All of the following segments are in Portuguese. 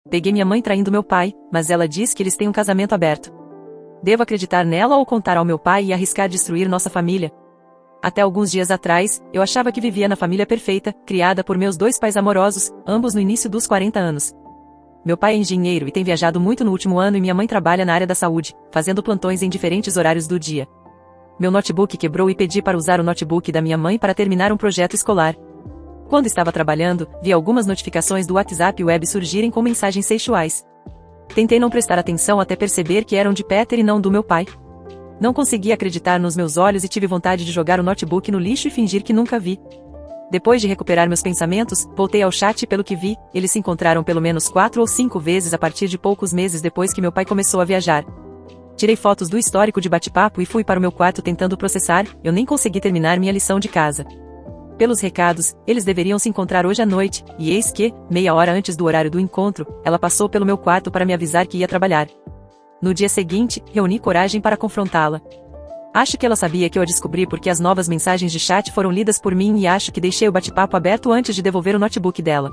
Peguei minha mãe traindo meu pai, mas ela diz que eles têm um casamento aberto. Devo acreditar nela ou contar ao meu pai e arriscar destruir nossa família? Até alguns dias atrás, eu achava que vivia na família perfeita, criada por meus dois pais amorosos, ambos no início dos 40 anos. Meu pai é engenheiro e tem viajado muito no último ano e minha mãe trabalha na área da saúde, fazendo plantões em diferentes horários do dia. Meu notebook quebrou e pedi para usar o notebook da minha mãe para terminar um projeto escolar. Quando estava trabalhando, vi algumas notificações do WhatsApp web surgirem com mensagens sexuais. Tentei não prestar atenção até perceber que eram de Peter e não do meu pai. Não consegui acreditar nos meus olhos e tive vontade de jogar o notebook no lixo e fingir que nunca vi. Depois de recuperar meus pensamentos, voltei ao chat e pelo que vi, eles se encontraram pelo menos 4 ou 5 vezes a partir de poucos meses depois que meu pai começou a viajar. Tirei fotos do histórico de bate-papo e fui para o meu quarto tentando processar, eu nem consegui terminar minha lição de casa. Pelos recados, eles deveriam se encontrar hoje à noite, e eis que, meia hora antes do horário do encontro, ela passou pelo meu quarto para me avisar que ia trabalhar. No dia seguinte, reuni coragem para confrontá-la. Acho que ela sabia que eu a descobri porque as novas mensagens de chat foram lidas por mim e acho que deixei o bate-papo aberto antes de devolver o notebook dela.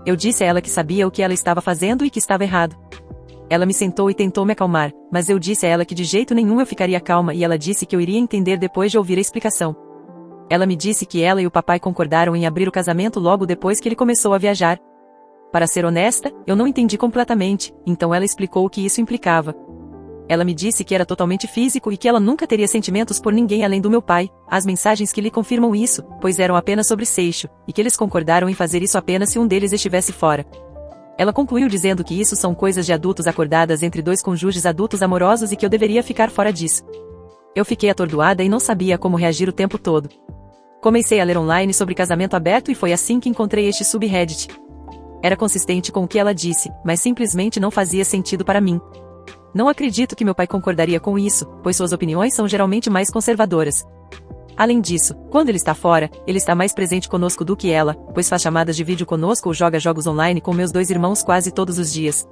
Eu disse a ela que sabia o que ela estava fazendo e que estava errado. Ela me sentou e tentou me acalmar, mas eu disse a ela que de jeito nenhum eu ficaria calma e ela disse que eu iria entender depois de ouvir a explicação. Ela me disse que ela e o papai concordaram em abrir o casamento logo depois que ele começou a viajar. Para ser honesta, eu não entendi completamente, então ela explicou o que isso implicava. Ela me disse que era totalmente físico e que ela nunca teria sentimentos por ninguém além do meu pai, as mensagens que lhe confirmam isso, pois eram apenas sobre sexo, e que eles concordaram em fazer isso apenas se um deles estivesse fora. Ela concluiu dizendo que isso são coisas de adultos acordadas entre dois cônjuges adultos amorosos e que eu deveria ficar fora disso. Eu fiquei atordoada e não sabia como reagir o tempo todo. Comecei a ler online sobre casamento aberto e foi assim que encontrei este subreddit. Era consistente com o que ela disse, mas simplesmente não fazia sentido para mim. Não acredito que meu pai concordaria com isso, pois suas opiniões são geralmente mais conservadoras. Além disso, quando ele está fora, ele está mais presente conosco do que ela, pois faz chamadas de vídeo conosco ou joga jogos online com meus dois irmãos quase todos os dias.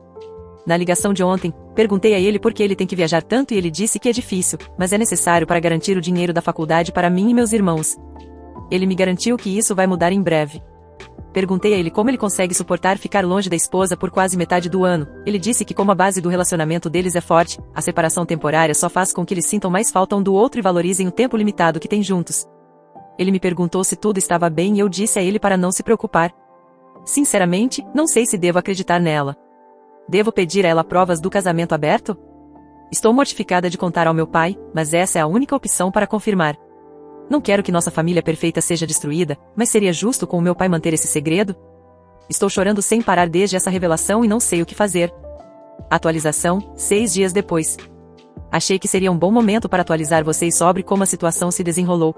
Na ligação de ontem, perguntei a ele por que ele tem que viajar tanto e ele disse que é difícil, mas é necessário para garantir o dinheiro da faculdade para mim e meus irmãos. Ele me garantiu que isso vai mudar em breve. Perguntei a ele como ele consegue suportar ficar longe da esposa por quase metade do ano. Ele disse que como a base do relacionamento deles é forte, a separação temporária só faz com que eles sintam mais falta um do outro e valorizem o tempo limitado que têm juntos. Ele me perguntou se tudo estava bem e eu disse a ele para não se preocupar. Sinceramente, não sei se devo acreditar nela. Devo pedir a ela provas do casamento aberto? Estou mortificada de contar ao meu pai, mas essa é a única opção para confirmar. Não quero que nossa família perfeita seja destruída, mas seria justo com o meu pai manter esse segredo? Estou chorando sem parar desde essa revelação e não sei o que fazer. Atualização, 6 dias depois. Achei que seria um bom momento para atualizar vocês sobre como a situação se desenrolou.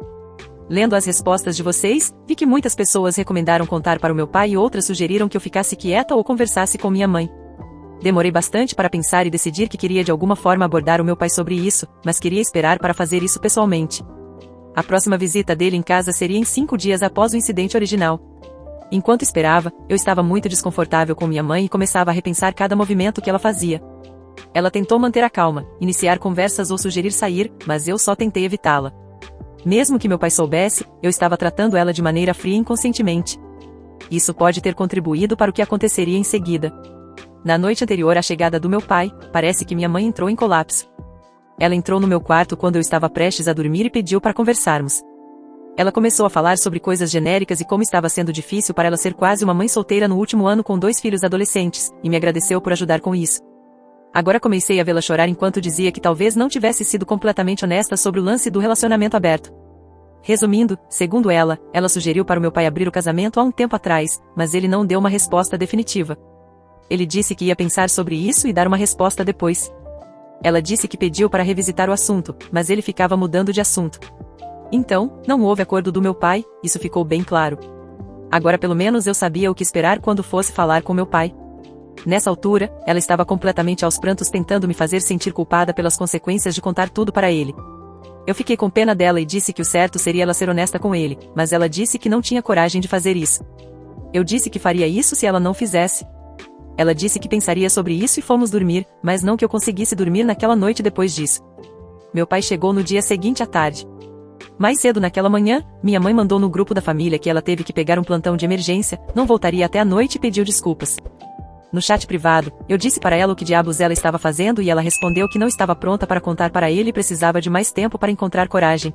Lendo as respostas de vocês, vi que muitas pessoas recomendaram contar para o meu pai e outras sugeriram que eu ficasse quieta ou conversasse com minha mãe. Demorei bastante para pensar e decidir que queria de alguma forma abordar o meu pai sobre isso, mas queria esperar para fazer isso pessoalmente. A próxima visita dele em casa seria em 5 dias após o incidente original. Enquanto esperava, eu estava muito desconfortável com minha mãe e começava a repensar cada movimento que ela fazia. Ela tentou manter a calma, iniciar conversas ou sugerir sair, mas eu só tentei evitá-la. Mesmo que meu pai soubesse, eu estava tratando ela de maneira fria inconscientemente. Isso pode ter contribuído para o que aconteceria em seguida. Na noite anterior à chegada do meu pai, parece que minha mãe entrou em colapso. Ela entrou no meu quarto quando eu estava prestes a dormir e pediu para conversarmos. Ela começou a falar sobre coisas genéricas e como estava sendo difícil para ela ser quase uma mãe solteira no último ano com 2 filhos adolescentes, e me agradeceu por ajudar com isso. Agora comecei a vê-la chorar enquanto dizia que talvez não tivesse sido completamente honesta sobre o lance do relacionamento aberto. Resumindo, segundo ela sugeriu para o meu pai abrir o casamento há um tempo atrás, mas ele não deu uma resposta definitiva. Ele disse que ia pensar sobre isso e dar uma resposta depois. Ela disse que pediu para revisitar o assunto, mas ele ficava mudando de assunto. Então, não houve acordo do meu pai, isso ficou bem claro. Agora pelo menos eu sabia o que esperar quando fosse falar com meu pai. Nessa altura, ela estava completamente aos prantos tentando me fazer sentir culpada pelas consequências de contar tudo para ele. Eu fiquei com pena dela e disse que o certo seria ela ser honesta com ele, mas ela disse que não tinha coragem de fazer isso. Eu disse que faria isso se ela não fizesse. Ela disse que pensaria sobre isso e fomos dormir, mas não que eu conseguisse dormir naquela noite depois disso. Meu pai chegou no dia seguinte à tarde. Mais cedo naquela manhã, minha mãe mandou no grupo da família que ela teve que pegar um plantão de emergência, não voltaria até a noite e pediu desculpas. No chat privado, eu disse para ela o que diabos ela estava fazendo e ela respondeu que não estava pronta para contar para ele e precisava de mais tempo para encontrar coragem.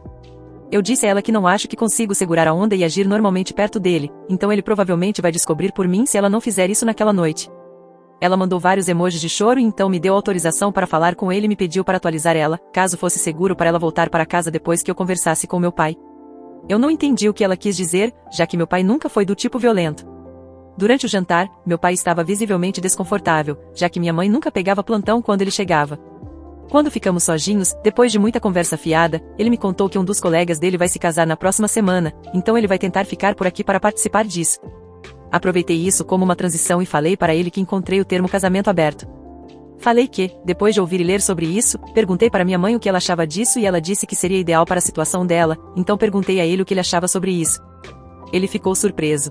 Eu disse a ela que não acho que consigo segurar a onda e agir normalmente perto dele, então ele provavelmente vai descobrir por mim se ela não fizer isso naquela noite. Ela mandou vários emojis de choro e então me deu autorização para falar com ele e me pediu para atualizar ela, caso fosse seguro para ela voltar para casa depois que eu conversasse com meu pai. Eu não entendi o que ela quis dizer, já que meu pai nunca foi do tipo violento. Durante o jantar, meu pai estava visivelmente desconfortável, já que minha mãe nunca pegava plantão quando ele chegava. Quando ficamos sozinhos, depois de muita conversa fiada, ele me contou que um dos colegas dele vai se casar na próxima semana, então ele vai tentar ficar por aqui para participar disso. Aproveitei isso como uma transição e falei para ele que encontrei o termo casamento aberto. Falei que, depois de ouvir e ler sobre isso, perguntei para minha mãe o que ela achava disso e ela disse que seria ideal para a situação dela, então perguntei a ele o que ele achava sobre isso. Ele ficou surpreso.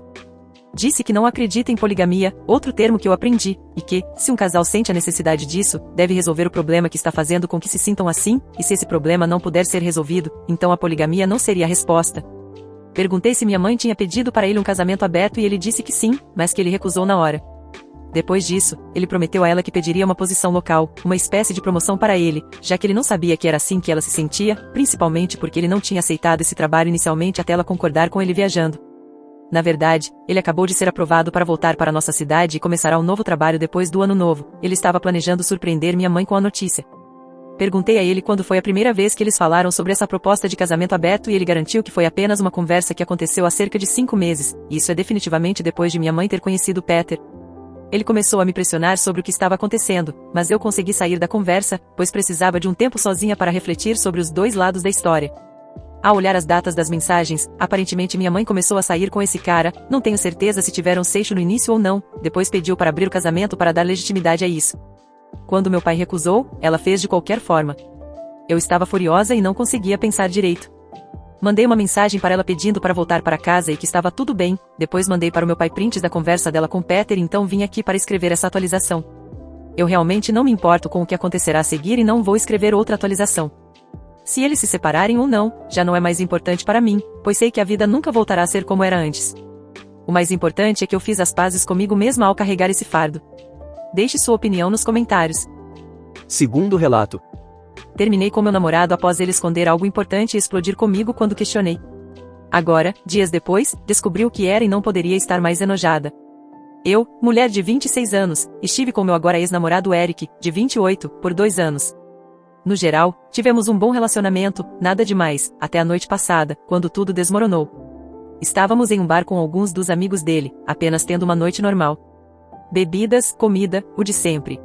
Disse que não acredita em poligamia, outro termo que eu aprendi, e que, se um casal sente a necessidade disso, deve resolver o problema que está fazendo com que se sintam assim, e se esse problema não puder ser resolvido, então a poligamia não seria a resposta. Perguntei se minha mãe tinha pedido para ele um casamento aberto e ele disse que sim, mas que ele recusou na hora. Depois disso, ele prometeu a ela que pediria uma posição local, uma espécie de promoção para ele, já que ele não sabia que era assim que ela se sentia, principalmente porque ele não tinha aceitado esse trabalho inicialmente até ela concordar com ele viajando. Na verdade, ele acabou de ser aprovado para voltar para nossa cidade e começará um novo trabalho depois do ano novo. Ele estava planejando surpreender minha mãe com a notícia. Perguntei a ele quando foi a primeira vez que eles falaram sobre essa proposta de casamento aberto e ele garantiu que foi apenas uma conversa que aconteceu há cerca de 5 meses, e isso é definitivamente depois de minha mãe ter conhecido Peter. Ele começou a me pressionar sobre o que estava acontecendo, mas eu consegui sair da conversa, pois precisava de um tempo sozinha para refletir sobre os dois lados da história. Ao olhar as datas das mensagens, aparentemente minha mãe começou a sair com esse cara, não tenho certeza se tiveram seixo no início ou não, depois pediu para abrir o casamento para dar legitimidade a isso. Quando meu pai recusou, ela fez de qualquer forma. Eu estava furiosa e não conseguia pensar direito. Mandei uma mensagem para ela pedindo para voltar para casa e que estava tudo bem, depois mandei para o meu pai prints da conversa dela com Peter e então vim aqui para escrever essa atualização. Eu realmente não me importo com o que acontecerá a seguir e não vou escrever outra atualização. Se eles se separarem ou não, já não é mais importante para mim, pois sei que a vida nunca voltará a ser como era antes. O mais importante é que eu fiz as pazes comigo mesma ao carregar esse fardo. Deixe sua opinião nos comentários. Segundo relato. Terminei com meu namorado após ele esconder algo importante e explodir comigo quando questionei. Agora, dias depois, descobri o que era e não poderia estar mais enojada. Eu, mulher de 26 anos, estive com meu agora ex-namorado Eric, de 28, por 2 anos. No geral, tivemos um bom relacionamento, nada demais, até a noite passada, quando tudo desmoronou. Estávamos em um bar com alguns dos amigos dele, apenas tendo uma noite normal. Bebidas, comida, o de sempre.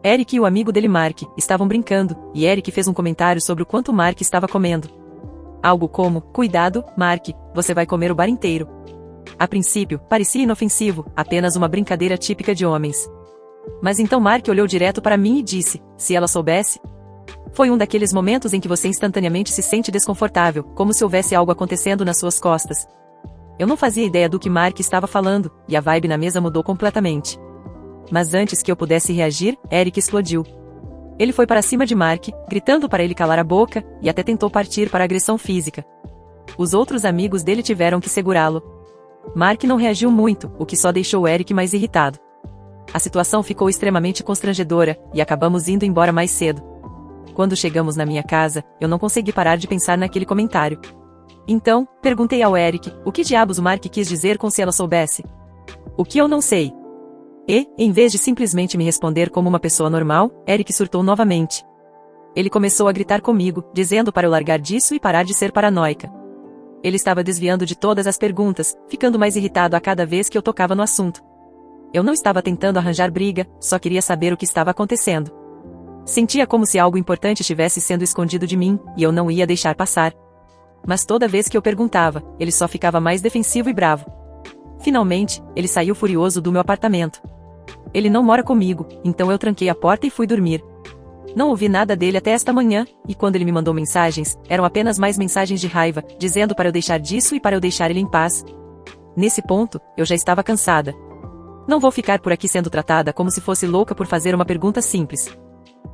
Eric e o amigo dele Mark estavam brincando, e Eric fez um comentário sobre o quanto Mark estava comendo. Algo como, cuidado, Mark, você vai comer o bar inteiro. A princípio, parecia inofensivo, apenas uma brincadeira típica de homens. Mas então Mark olhou direto para mim e disse, se ela soubesse... Foi um daqueles momentos em que você instantaneamente se sente desconfortável, como se houvesse algo acontecendo nas suas costas. Eu não fazia ideia do que Mark estava falando, e a vibe na mesa mudou completamente. Mas antes que eu pudesse reagir, Eric explodiu. Ele foi para cima de Mark, gritando para ele calar a boca, e até tentou partir para a agressão física. Os outros amigos dele tiveram que segurá-lo. Mark não reagiu muito, o que só deixou Eric mais irritado. A situação ficou extremamente constrangedora, e acabamos indo embora mais cedo. Quando chegamos na minha casa, eu não consegui parar de pensar naquele comentário. Então, perguntei ao Eric, o que diabos o Mark quis dizer com se ela soubesse? O que eu não sei. E, em vez de simplesmente me responder como uma pessoa normal, Eric surtou novamente. Ele começou a gritar comigo, dizendo para eu largar disso e parar de ser paranoica. Ele estava desviando de todas as perguntas, ficando mais irritado a cada vez que eu tocava no assunto. Eu não estava tentando arranjar briga, só queria saber o que estava acontecendo. Sentia como se algo importante estivesse sendo escondido de mim, e eu não ia deixar passar. Mas toda vez que eu perguntava, ele só ficava mais defensivo e bravo. Finalmente, ele saiu furioso do meu apartamento. Ele não mora comigo, então eu tranquei a porta e fui dormir. Não ouvi nada dele até esta manhã, e quando ele me mandou mensagens, eram apenas mais mensagens de raiva, dizendo para eu deixar disso e para eu deixar ele em paz. Nesse ponto, eu já estava cansada. Não vou ficar por aqui sendo tratada como se fosse louca por fazer uma pergunta simples.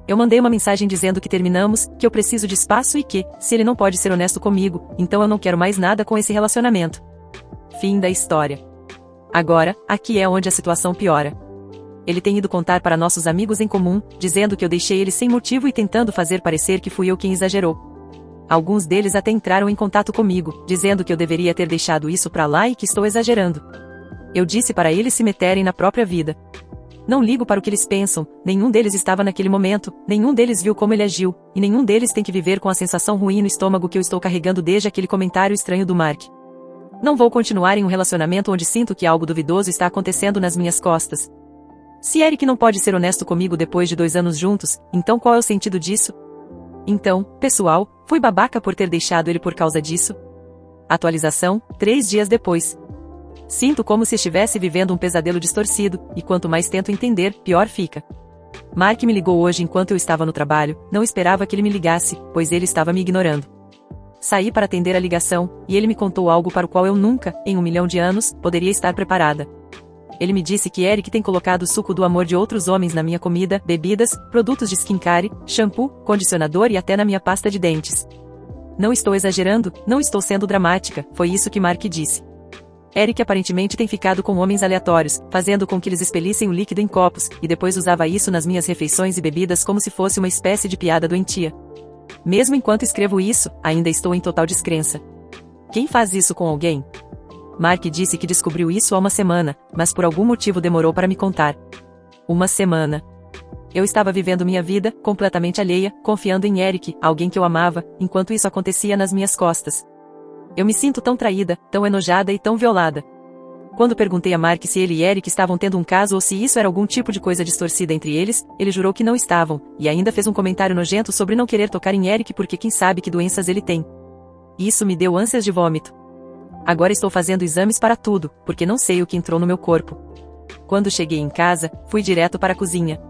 Eu mandei uma mensagem dizendo que terminamos, que eu preciso de espaço e que, se ele não pode ser honesto comigo, então eu não quero mais nada com esse relacionamento. Fim da história. Agora, aqui é onde a situação piora. Ele tem ido contar para nossos amigos em comum, dizendo que eu deixei ele sem motivo e tentando fazer parecer que fui eu quem exagerou. Alguns deles até entraram em contato comigo, dizendo que eu deveria ter deixado isso pra lá e que estou exagerando. Eu disse para eles se meterem na própria vida. Não ligo para o que eles pensam, nenhum deles estava naquele momento, nenhum deles viu como ele agiu, e nenhum deles tem que viver com a sensação ruim no estômago que eu estou carregando desde aquele comentário estranho do Mark. Não vou continuar em um relacionamento onde sinto que algo duvidoso está acontecendo nas minhas costas. Se Eric não pode ser honesto comigo depois de 2 anos juntos, então qual é o sentido disso? Então, pessoal, fui babaca por ter deixado ele por causa disso? Atualização, 3 dias depois. Sinto como se estivesse vivendo um pesadelo distorcido, e quanto mais tento entender, pior fica. Mark me ligou hoje enquanto eu estava no trabalho, não esperava que ele me ligasse, pois ele estava me ignorando. Saí para atender a ligação, e ele me contou algo para o qual eu nunca, em 1 milhão de anos, poderia estar preparada. Ele me disse que Eric tem colocado o suco do amor de outros homens na minha comida, bebidas, produtos de skincare, shampoo, condicionador e até na minha pasta de dentes. Não estou exagerando, não estou sendo dramática, foi isso que Mark disse. Eric aparentemente tem ficado com homens aleatórios, fazendo com que eles expelissem o líquido em copos, e depois usava isso nas minhas refeições e bebidas como se fosse uma espécie de piada doentia. Mesmo enquanto escrevo isso, ainda estou em total descrença. Quem faz isso com alguém? Mark disse que descobriu isso há 1 semana, mas por algum motivo demorou para me contar. 1 semana. Eu estava vivendo minha vida, completamente alheia, confiando em Eric, alguém que eu amava, enquanto isso acontecia nas minhas costas. Eu me sinto tão traída, tão enojada e tão violada. Quando perguntei a Mark se ele e Eric estavam tendo um caso ou se isso era algum tipo de coisa distorcida entre eles, ele jurou que não estavam, e ainda fez um comentário nojento sobre não querer tocar em Eric porque quem sabe que doenças ele tem. Isso me deu ânsias de vômito. Agora estou fazendo exames para tudo, porque não sei o que entrou no meu corpo. Quando cheguei em casa, fui direto para a cozinha.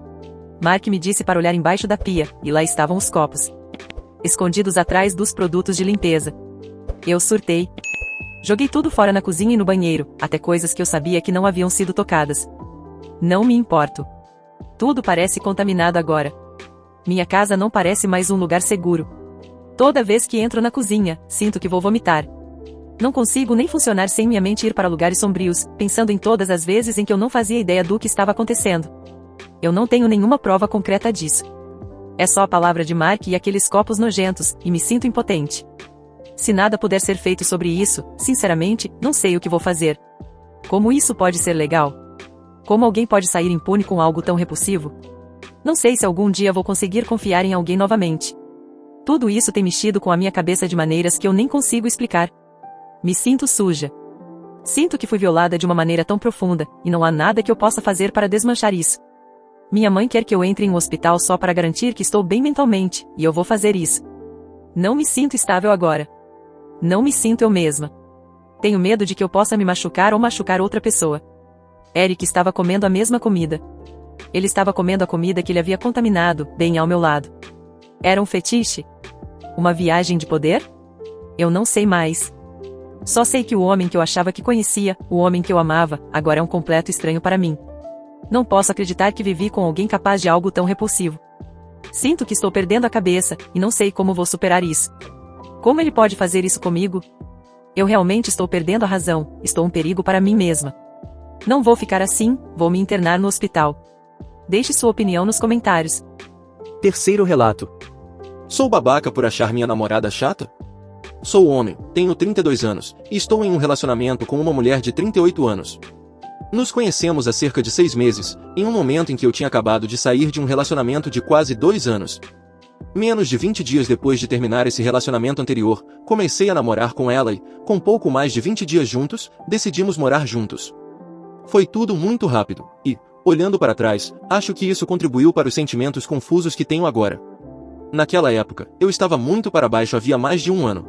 Mark me disse para olhar embaixo da pia, e lá estavam os copos, escondidos atrás dos produtos de limpeza. Eu surtei. Joguei tudo fora na cozinha e no banheiro, até coisas que eu sabia que não haviam sido tocadas. Não me importo. Tudo parece contaminado agora. Minha casa não parece mais um lugar seguro. Toda vez que entro na cozinha, sinto que vou vomitar. Não consigo nem funcionar sem minha mente ir para lugares sombrios, pensando em todas as vezes em que eu não fazia ideia do que estava acontecendo. Eu não tenho nenhuma prova concreta disso. É só a palavra de Mark e aqueles copos nojentos, e me sinto impotente. Se nada puder ser feito sobre isso, sinceramente, não sei o que vou fazer. Como isso pode ser legal? Como alguém pode sair impune com algo tão repulsivo? Não sei se algum dia vou conseguir confiar em alguém novamente. Tudo isso tem mexido com a minha cabeça de maneiras que eu nem consigo explicar. Me sinto suja. Sinto que fui violada de uma maneira tão profunda, e não há nada que eu possa fazer para desmanchar isso. Minha mãe quer que eu entre em um hospital só para garantir que estou bem mentalmente, e eu vou fazer isso. Não me sinto estável agora. Não me sinto eu mesma. Tenho medo de que eu possa me machucar ou machucar outra pessoa. Eric estava comendo a mesma comida. Ele estava comendo a comida que ele havia contaminado, bem ao meu lado. Era um fetiche? Uma viagem de poder? Eu não sei mais. Só sei que o homem que eu achava que conhecia, o homem que eu amava, agora é um completo estranho para mim. Não posso acreditar que vivi com alguém capaz de algo tão repulsivo. Sinto que estou perdendo a cabeça, e não sei como vou superar isso. Como ele pode fazer isso comigo? Eu realmente estou perdendo a razão, estou um perigo para mim mesma. Não vou ficar assim, vou me internar no hospital. Deixe sua opinião nos comentários. Terceiro relato. Sou babaca por achar minha namorada chata? Sou homem, tenho 32 anos, e estou em um relacionamento com uma mulher de 38 anos. Nos conhecemos há cerca de 6 meses, em um momento em que eu tinha acabado de sair de um relacionamento de quase 2 anos. Menos de 20 dias depois de terminar esse relacionamento anterior, comecei a namorar com ela e, com pouco mais de 20 dias juntos, decidimos morar juntos. Foi tudo muito rápido, e, olhando para trás, acho que isso contribuiu para os sentimentos confusos que tenho agora. Naquela época, eu estava muito para baixo havia mais de 1 ano.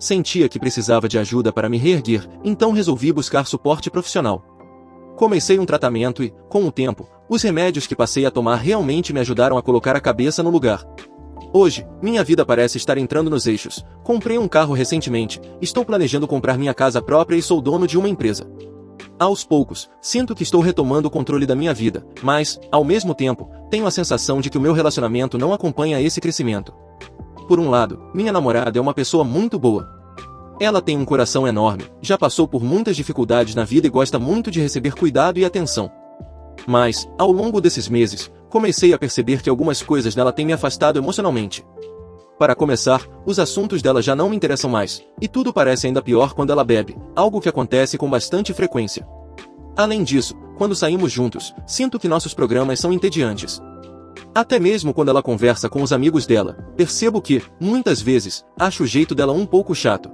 Sentia que precisava de ajuda para me reerguer, então resolvi buscar suporte profissional. Comecei um tratamento e, com o tempo, os remédios que passei a tomar realmente me ajudaram a colocar a cabeça no lugar. Hoje, minha vida parece estar entrando nos eixos. Comprei um carro recentemente, estou planejando comprar minha casa própria e sou dono de uma empresa. Aos poucos, sinto que estou retomando o controle da minha vida, mas, ao mesmo tempo, tenho a sensação de que o meu relacionamento não acompanha esse crescimento. Por um lado, minha namorada é uma pessoa muito boa. Ela tem um coração enorme, já passou por muitas dificuldades na vida e gosta muito de receber cuidado e atenção. Mas, ao longo desses meses, comecei a perceber que algumas coisas nela têm me afastado emocionalmente. Para começar, os assuntos dela já não me interessam mais, e tudo parece ainda pior quando ela bebe, algo que acontece com bastante frequência. Além disso, quando saímos juntos, sinto que nossos programas são entediantes. Até mesmo quando ela conversa com os amigos dela, percebo que, muitas vezes, acho o jeito dela um pouco chato.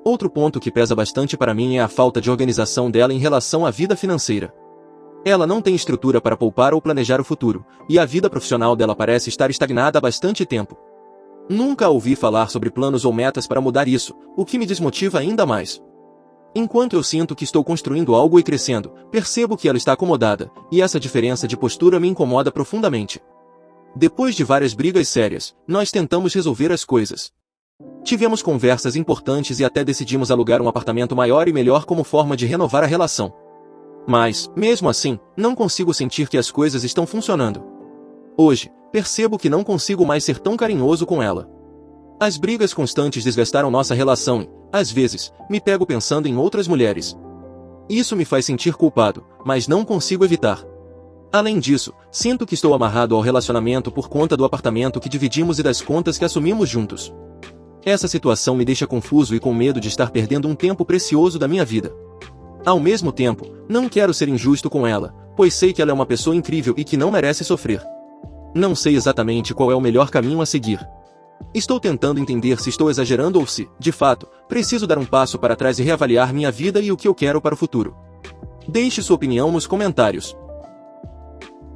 Outro ponto que pesa bastante para mim é a falta de organização dela em relação à vida financeira. Ela não tem estrutura para poupar ou planejar o futuro, e a vida profissional dela parece estar estagnada há bastante tempo. Nunca ouvi falar sobre planos ou metas para mudar isso, o que me desmotiva ainda mais. Enquanto eu sinto que estou construindo algo e crescendo, percebo que ela está acomodada, e essa diferença de postura me incomoda profundamente. Depois de várias brigas sérias, nós tentamos resolver as coisas. Tivemos conversas importantes e até decidimos alugar um apartamento maior e melhor como forma de renovar a relação. Mas, mesmo assim, não consigo sentir que as coisas estão funcionando. Hoje, percebo que não consigo mais ser tão carinhoso com ela. As brigas constantes desgastaram nossa relação e, às vezes, me pego pensando em outras mulheres. Isso me faz sentir culpado, mas não consigo evitar. Além disso, sinto que estou amarrado ao relacionamento por conta do apartamento que dividimos e das contas que assumimos juntos. Essa situação me deixa confuso e com medo de estar perdendo um tempo precioso da minha vida. Ao mesmo tempo, não quero ser injusto com ela, pois sei que ela é uma pessoa incrível e que não merece sofrer. Não sei exatamente qual é o melhor caminho a seguir. Estou tentando entender se estou exagerando ou se, de fato, preciso dar um passo para trás e reavaliar minha vida e o que eu quero para o futuro. Deixe sua opinião nos comentários.